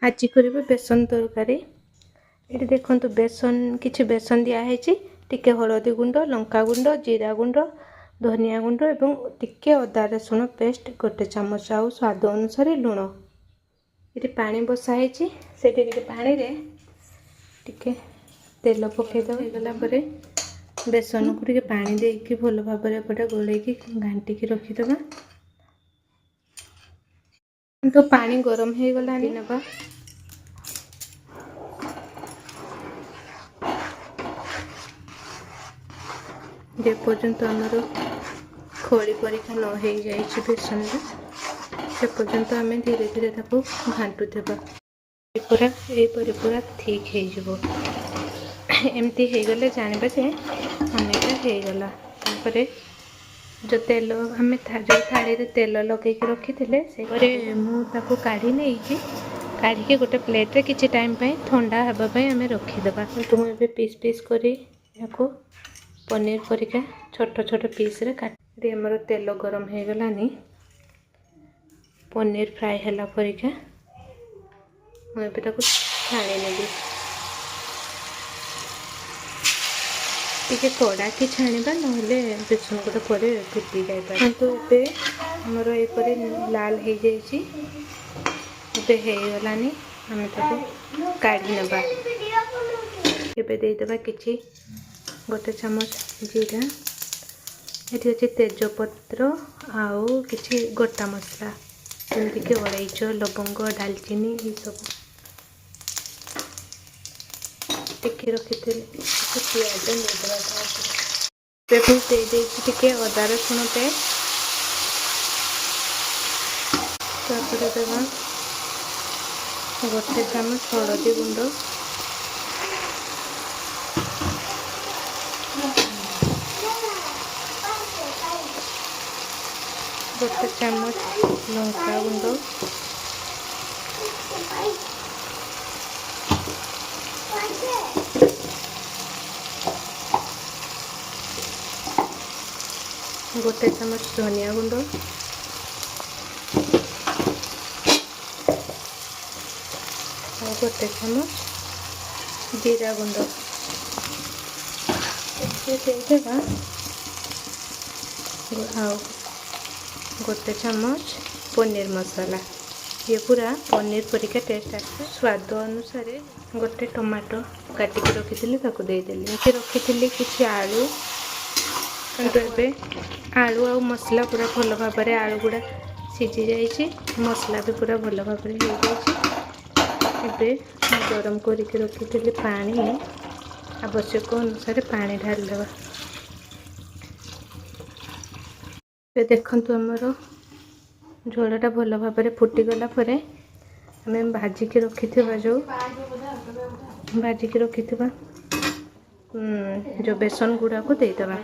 आज करिबे बेसन तरकारी। ये देखो बेसन किछि बेसन दिया है टिके हलदी गुंड लंका गुंड जीरा गुंड धनिया गुंड एवं टिके अदा रसुण पेस्ट गोटे चामच आउ स्वाद अनुसार लुण। ये पानी बसाई से पानी रे टिके तेल पकईदला बेसन को टिके पानी देकी भल भाव एपटे गोलैकी घांटिकी रखीदबा। तो पानी गरम हो गला नबा जे पर्यंत आमर खोली परीक्षा न हो जाए बेसन से पर्यंत आम धीरे धीरे ताको घांटू देबा। पूरा ठीक हो एमती हो गले जानबा जे अनेका हो गला। तापरे जो तेल आम जो थाली रे तेल लगे रखी थे मुझे काढ़ी नहीं काढ़ी गोटे प्लेट रे किछि टाइम पे ठंडा हवाई आम रखीदबा। तो मुझे पीस पीस करी पनीर परिका छोट छोट पीस रे काटी आमर तेल गरम हो गलानी पनीर फ्राए हैला परिका मुझे छाणी नेबी टिके कड़ा कि छाणीबा नहले बेसन गुड़ा पर फुटी जाए। तो ये आमर ये लाल हो गलानी आम ताको काढ़ी नबा। एबे देदेबा किछि गोटे चामच जीरा ये अच्छे तेजपत्र आउ किछि गोटा मसला जमीक अलैच लवंग डालचीनी ये सब टिके रखी पियाज टिके अदा रसुण पेस्ट तापर देवा गोटे चामच हलदी गुंड गोटे चामच लंका गुंड गोटे चामच धनिया गुंड और गोटे चामच जीरा गुंड देदेबा आउ गोटे चामच पनीर मसाला। ये पूरा पनीर परिका टेस्ट आसे स्वाद अनुसार गोटे टमाटो काटिकी रखी देदेली रखी किसी आलू किंतु आलू आ मसला पूरा भल भाव आलू गुड़ा सीझी जाइए मसला भी पूरा भल भाव गरम करके रखी पानी आवश्यक अनुसार पानी ढाल देवा। देखंतु हमर झोलटा भल भाव फुटीगला आम भाजिकी रखिथिबा जो बेसन गुड़ा को देदेबा।